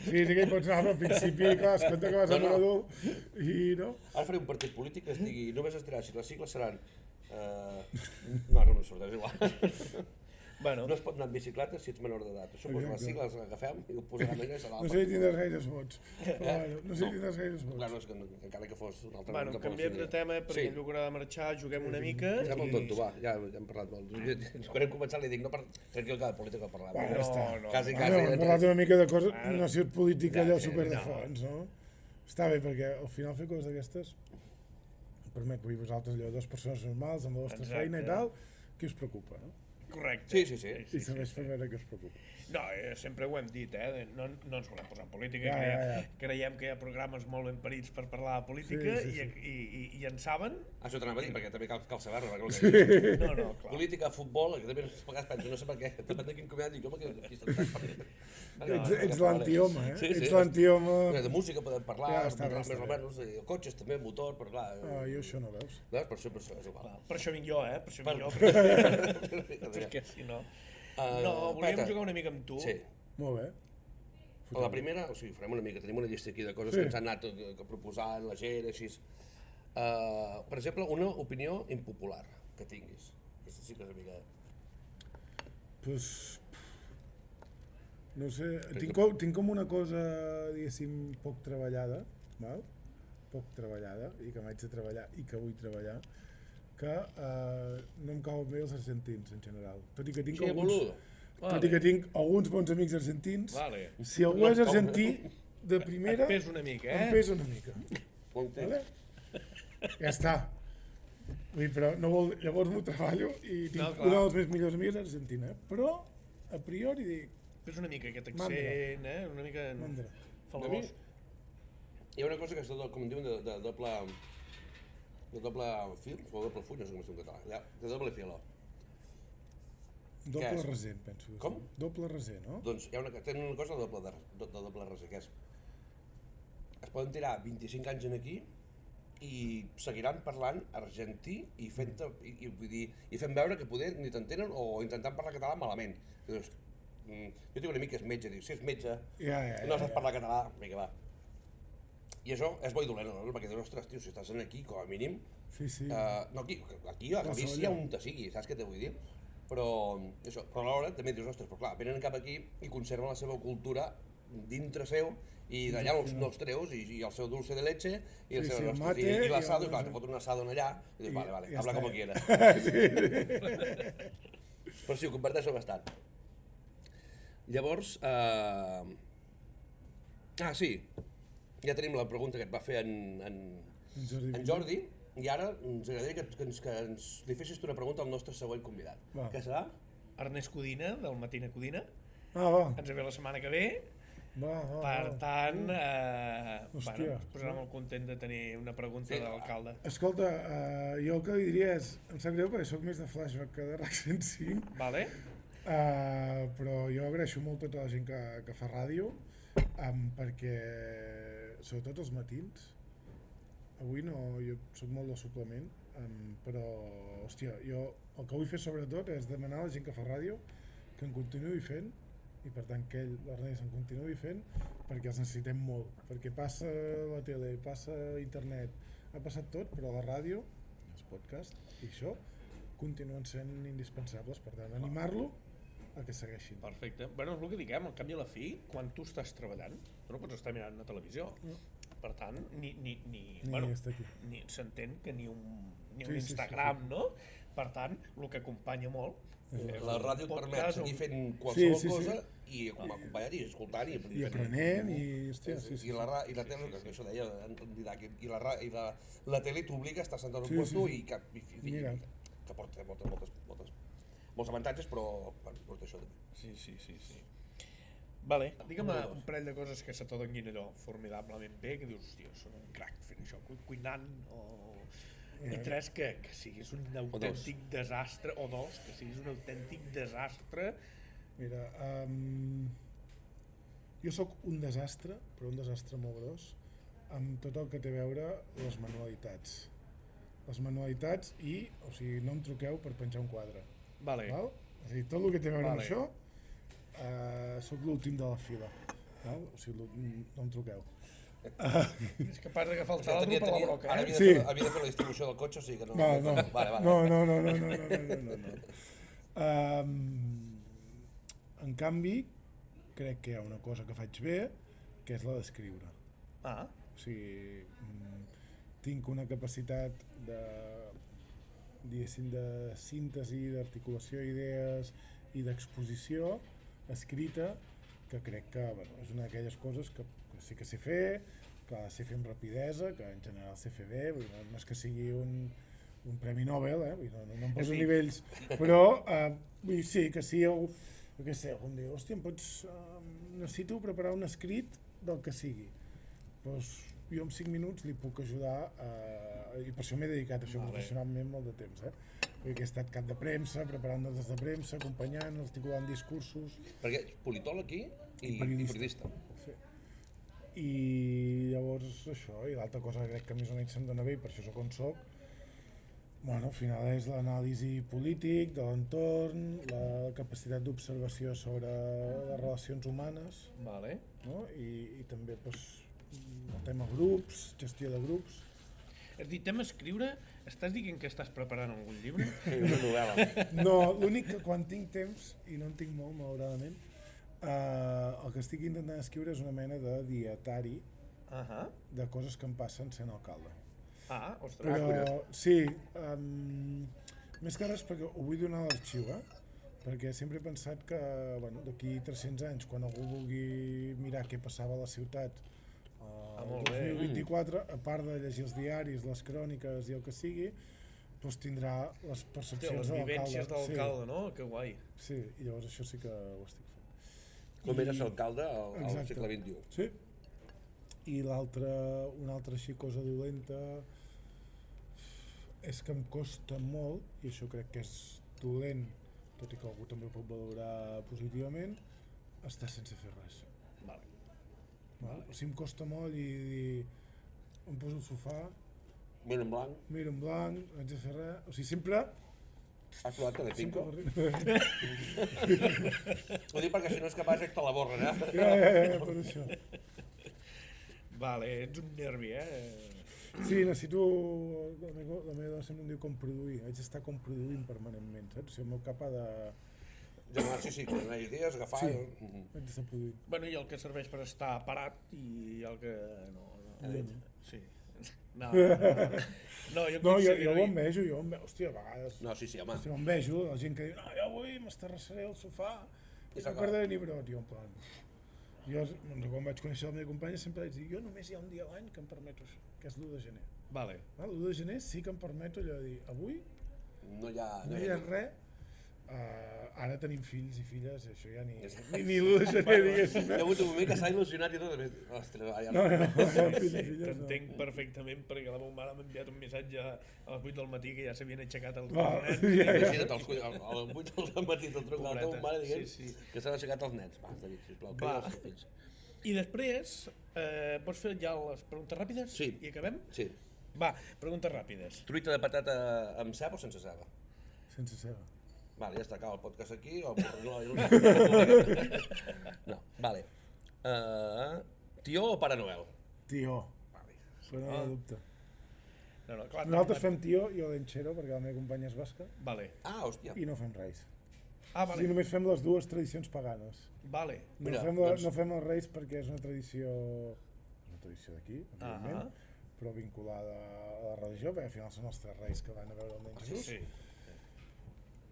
Sí que hi pots anar, però al principi, clar, es compta que vas amb un adult i no. Ara faré un partit polític que es digui només es dirà si les sigles seran... No me'n surt, és igual. Bueno. No es pot anar amb bicicleta si ets menor d'edat. Això, doncs, les sigles les agafem i ho posarem allà i serà... No sé si tindràs gaires vots. Però, bueno, no sé si tindràs gaires vots. Clar, no, és que encara que fos un altre... Bueno, canviem de tema perquè el Lluc haurà de marxar, juguem una mica... Ja molt tonto, va, ja hem parlat molt. Quan hem començat li dic, no tranquil, que de política parlem. Bueno, ja està. Quasi. Hem parlat una mica de coses, no ha sigut política allò super de fons, no? Està bé, perquè al final fer coses d'aquestes permet, vull dir, vosaltres allò, dues persones normals, amb la vostra feina i tal, què us preocupa, no? Correcte. Sí. I serveix per veure què us preocupa. No, sempre ho hem dit, no ens volem posar en política, Ja. creiem que hi ha programes molt ben parits per parlar de política i en saben... Això t'anava a dir, perquè també cal saber-ho. No, clar. Política, futbol, que també a vegades penso, no sé per què, depèn de quin comiat, dic, home, que aquí Ets l'antioma, eh? Ets l'antioma... De música podem parlar, Ja, més o menys, de cotxes també, motor, però clar... Jo això no veus. Per això és igual. Per això vinc jo, per això vinc jo. Perquè si no... No, volíem jugar una mica amb tu. Sí. Molt bé. La primera, o sigui, farem una mica, tenim una llista aquí de coses que ens han anat proposant la gent, així. Per exemple, una opinió impopular que tinguis. Aquesta sí que és una mica... Pues... No sé, tinc com una cosa, diguéssim, poc treballada, val? Poc treballada, i que m'haig de treballar i que vull treballar, que no em cauen bé els argentins en general. Tot i que tinc alguns bons amics argentins, si algú és argentí de primera, et pesa una mica, em pesa una mica. Vale? Ja està. Vull dir, però no vol... Llavors m'ho treballo i tinc una de les meus millors amics argentina, però a priori dic... Pesa una mica aquest accent, una mica falgós. Hi ha una cosa que és, com diuen, de doble fil, o doble full, no sé com es diu en català, de doble filo. Doble raser, penso. Com? Doble raser, no? Doncs hi ha tenen una cosa de doble raser, que és... Es poden tirar 25 anys en aquí i seguiran parlant argentí i fent veure que poder ni t'entenen o intentant parlar català malament. Jo tinc un amic que és metge, diu, si és metge, no saps parlar català, vinga, va. I això és bo i dolent, no? Perquè dius, ostres, tio, si estàs aquí, com a mínim... No, aquí a Galícia, on te sigui, saps què te vull dir? Però alhora també dius, ostres, però clar, venen cap aquí i conserven la seva cultura dintre seu i d'allà no els treus i el seu dulce de leche i l'asado, i clar, te fot un asado allà i dius, vale, habla com quieras. Però sí, ho comparteixo bastant. Llavors... sí, ja tenim la pregunta que et va fer en Jordi, i ara ens agradaria que ens li fessis tu una pregunta al nostre següent convidat. Què serà? Ernest Codina, del Matina Codina. Va. Ens ve la setmana que ve. Per tant, ens posarà molt content de tenir una pregunta de l'alcalde. Escolta, jo el que li diria és, em sap greu perquè soc més de Flashback que de RAC 105, vale. Però jo agraeixo molt a tota la gent que fa ràdio, perquè sobretot els matins, avui jo soc molt del suplement, però hòstia, jo el que vull fer sobretot és demanar a la gent que fa ràdio que en continuï fent, i per tant que l'Ernest en continuï fent, perquè els necessitem molt, perquè passa la tele, passa internet, ha passat tot, però la ràdio, els podcasts i això continuen sent indispensables, per tant animar-lo a que segueixin. Perfecte. Bueno, és el que diguem, al cap i a la fi, quan tu estàs treballant, tu no pots estar mirant la televisió. Per tant, s'entén que ni un Instagram, no? Per tant, el que acompanya molt... La ràdio et permet seguir fent qualsevol cosa i acompanyant i escoltant i aprenent i... I la tele, que això deia en Didac, i la tele t'obliga a estar sentat en un puesto i que porta molts avantatges, però porta això també. Sí. Vale. Digue'm un parell de coses que se t'adonguin allò formidablement bé, que dius, hòstia, són un crac fent això, cuinant, i tres, que siguis un autèntic desastre, o dos, que siguis un autèntic desastre. Mira, jo sóc un desastre, però un desastre molt gros, amb tot el que té a veure les manualitats. Les manualitats i, o sigui, no em truqueu per penjar un quadre. Vale. Val? És a dir, tot el que té a veure amb això, sóc l'últim de la fila. Val? O sigui, no em truqueu. És capaç d'agafar el taladro per la broca, Ara havia de fer la distribució del cotxe, o sigui que no... No. En canvi, crec que hi ha una cosa que faig bé, que és la d'escriure. Ah, O sigui, tinc una capacitat de, diguéssim, de síntesi, d'articulació d'idees i d'exposició escrita, que crec que és una d'aquelles coses que sí que sé fer, que sé fer amb rapidesa, que en general sé fer bé, vull dir, no és que sigui un Premi Nobel, vull dir, no em poso Sí. nivells, però vull dir, sí, que sí, jo què sé, algun dia, hòstia, necessito preparar un escrit del que sigui. Doncs jo en 5 minuts li puc ajudar, i per això m'he dedicat a això professionalment molt de temps, perquè he estat cap de premsa, preparant notes de premsa, acompanyant, articulant discursos. Perquè politòleg aquí i periodista. Sí. I llavors això, i l'altra cosa que crec que més o menys se'm dona bé, i per això soc on soc, bueno, al final és l'anàlisi polític de l'entorn, la capacitat d'observació sobre les relacions humanes, vale. no? I també pues, el tema grups, gestió de grups. És a dir, tema escriure, estàs dient que estàs preparant algun llibre? Una novel·la. No, l'únic que quan tinc temps, i no en tinc molt, malauradament, el que estic intentant escriure és una mena de dietari de coses que em passen sent alcalde. Ah, ostres. Però, sí, més que res perquè ho vull donar a l'arxiu, perquè sempre he pensat que bueno, d'aquí 300 anys, quan algú vulgui mirar què passava a la ciutat el molt bé. 2024, a part de llegir els diaris, les cròniques i el que sigui, doncs tindrà les percepcions les de vivències de l'alcalde, sí. no? Que guai. Sí, i llavors això sí que ho estic fent. Com era ser alcalde al segle XXI. Sí. I una altra així cosa dolenta és que em costa molt, i això crec que és dolent, tot i que algú també ho pot valorar positivament, estar sense fer res. Vale. O sigui, em costa molt i dir, em poso al sofà, Mira en blanc. miro en blanc, no haig de fer res, o sigui, sempre... Has provat Telecinco? sempre... Ho dic perquè si no és capaç te la borren, Ja, per això. Vale, ets un nervi, Sí, necessito... La meva dona sempre em diu com produir, haig d'estar com produint permanentment, saps? O sigui, el meu cap ha de... Sí, quan hi ha idees, agafar... Sí, haig d'estar produint. Bueno, i el que serveix per estar parat i el que... Sí. No, jo ho envejo, hòstia, a vegades... No, sí, home. Hòstia, ho envejo, la gent que diu, no, jo avui m'estarrassaré al sofà i no perdré ni brot, jo en plan... Jo, quan vaig conèixer la meva companya, sempre vaig dir, jo només hi ha un dia a l'any que em permeto això, que és l'1 de gener. Vale. L'1 de gener sí que em permeto allò de dir, avui No hi ha res, ara tenim fills i filles, això ja ni l'1 de gener, diguéssim. Hi ha hagut un moment que s'ha il·lusionat i tot, ostres, ja No, Sí, t'entenc perfectament perquè la meva mare m'ha enviat un missatge a les 8 del matí que ja s'havien aixecat els nens. Imagina't, a les 8 del matí te'l truca la teva mare dient que s'han aixecat els nens. Va, David, sisplau, que els fills. I després, pots fer ja les preguntes ràpides? Sí. I acabem? Sí. Va, preguntes ràpides. Truita de patata amb ceba o sense ceba? Sense ceba. Vale, ja està, acaba el podcast aquí, o no, vale. Tió o Pare Noel? Tió, però no hi ha dubte. No, clar, Nosaltres fem tió, jo l'enxero, perquè la meva companya és basca, Vale. Ah, hòstia. i no fem reis. Ah, O sigui, només fem les dues tradicions paganes. Vale. No, no fem els reis perquè és una tradició d'aquí, evidentment, però vinculada a la religió, perquè al final són els 3 reis que van a veure el nen Jesús. Sí.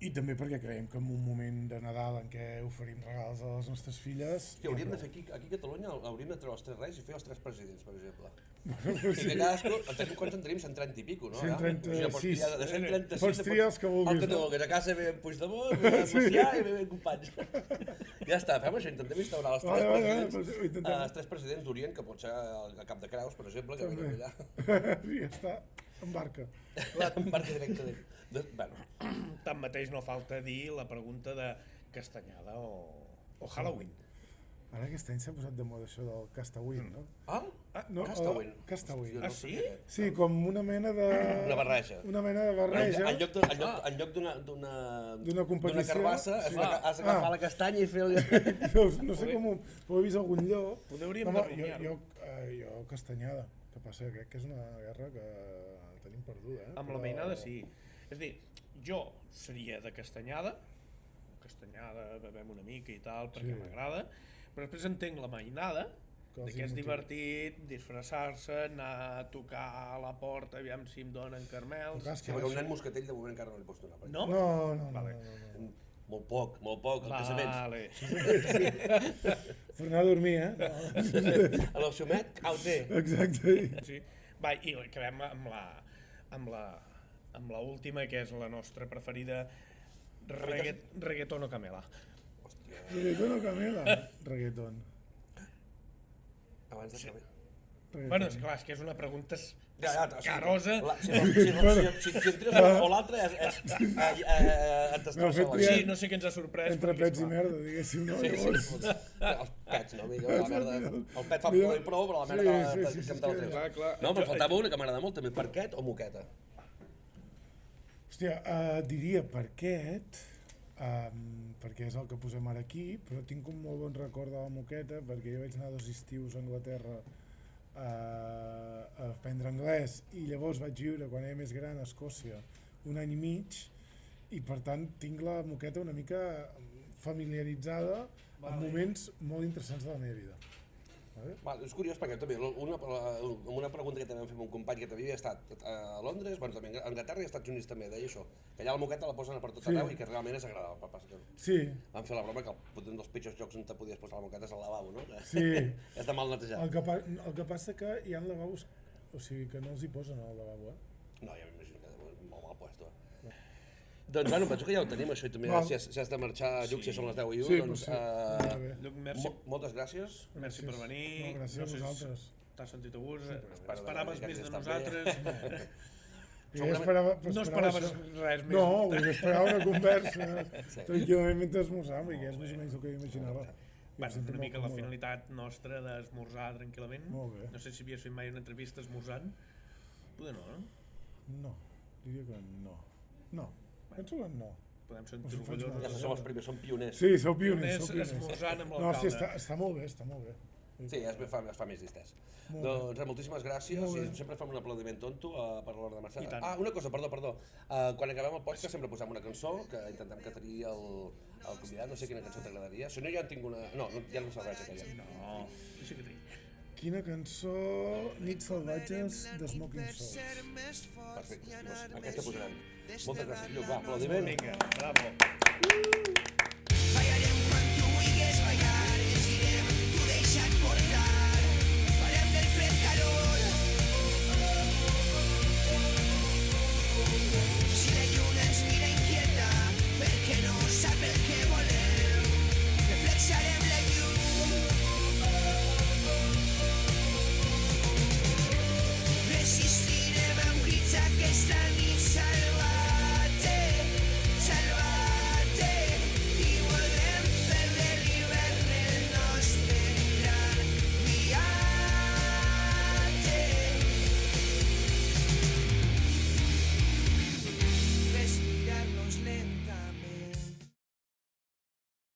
I també perquè creiem que en un moment de Nadal en què oferim regals a les nostres filles... Hòstia, hauríem de fer aquí a Catalunya, hauríem de treure els 3 reis i fer els 3 presidents, per exemple. I que cadascú, quants en tenim? 130 i pico, no? 136. De 136 Pots triar els que vulguis. El que no vulguis, a casa ve en Puigdemont, ve en Macià i ve en Companys. Ja està, fem això, intentem instaurar els 3 presidents d'Orient, que pot ser el cap de Creus, per exemple, que ve allà. I ja està, embarca. Embarca directe. Bueno. Tanmateix no falta dir la pregunta de castanyada o Halloween. Ara aquest any s'ha posat de moda això del Castawin, no? No, Castawin. Castawin. Ah, sí? Sí, com una mena de... Una barreja. Una mena de barreja. En lloc d'una competició, carbassa, has d'agafar la castanya i fer-li... No sé com ho he vist a algun lloc. Hauríem de renyar-ho. Jo castanyada. Que passa que crec que és una guerra que tenim perduda. Amb la mainada sí. És a dir, jo seria de castanyada, castanyada, bevem una mica i tal, perquè m'agrada, però després entenc la mainada, que és divertit, disfressar-se, anar a tocar a la porta, aviam si em donen caramels... Sí, perquè un nen moscatell de moment encara no li pots donar. No? No. Vale. Molt poc, el que sabents. Vale. Per anar a dormir, A l'opcionet, au té. Exacte. Sí. Va, i acabem amb la última, que és la nostra preferida, reggaeton o camela. Reggaeton o camela? Reggaeton. Abans de camela. Bueno, és clar, és que és una pregunta escarosa. Si entres o l'altre et destrossa la vida. Sí, no sé què ens ha sorprès. Entre pets i merda, diguéssim, no? Els pets, no? El pet fa por i prou, però la merda te'l treus. No, me'n faltava una que m'agrada molt també, parquet o moqueta? Hòstia, diria parquet, perquè és el que posem ara aquí, però tinc un molt bon record de la moqueta, perquè jo vaig anar 2 estius a Anglaterra a aprendre anglès i llavors vaig viure, quan era més gran, a Escòcia, 1 any i mig, i per tant tinc la moqueta una mica familiaritzada en moments molt interessants de la meva vida. És curiós perquè també una pregunta que també vam fer amb un company que també havia estat a Londres, també a Anglaterra i als Estats Units també, deia això, que allà la moqueta la posen a per tot arreu i que realment és agradable. Sí. Vam fer la broma que un dels pitjors llocs on te podies posar la moqueta és al lavabo, no? Sí. És de mal netejar. El que passa que hi ha lavabos, o sigui, que no els hi posen al lavabo, No, ja m'imagino que és molt mal puesto. Doncs bueno, penso que ja ho tenim, això, i també si has de marxar, Lluc, si són les 10 i 1, doncs... Lluc, merci. Moltes gràcies. Merci per venir. No, gràcies a vosaltres. T'has sentit a gust? Esperaves més de nosaltres? No esperaves res més. No, esperava una conversa tranquil·lament mentre esmorzàvem, i que és més o menys el que imaginava. Una mica la finalitat nostra d'esmorzar tranquil·lament. Molt bé. No sé si havies fet mai una entrevista esmorzant. Poder no, no? No, diria que no. No, penso que no. Podem sentir orgullosos. Ja som els primers, som pioners. Sí, sou pioners. Esmorzant amb No, sí, l'alcalde. està molt bé, està molt bé. Sí, es fa més distès. Doncs moltíssimes gràcies, i sempre fem un aplaudiment tonto per l'hora de marxar. Ah, una cosa, perdó. Quan acabem el podcast sempre posem una cançó, que intentem que tregui el convidat, no sé quina cançó t'agradaria. Si no, ja en tinc una... No, ja no serveix aquella. No, jo sí que tinc. Quina cançó? Nits salvatges de Smoking Souls. Perfecte, doncs aquesta posarem. Moltes gràcies, Lluc, va, aplaudiment. Vinga, bravo.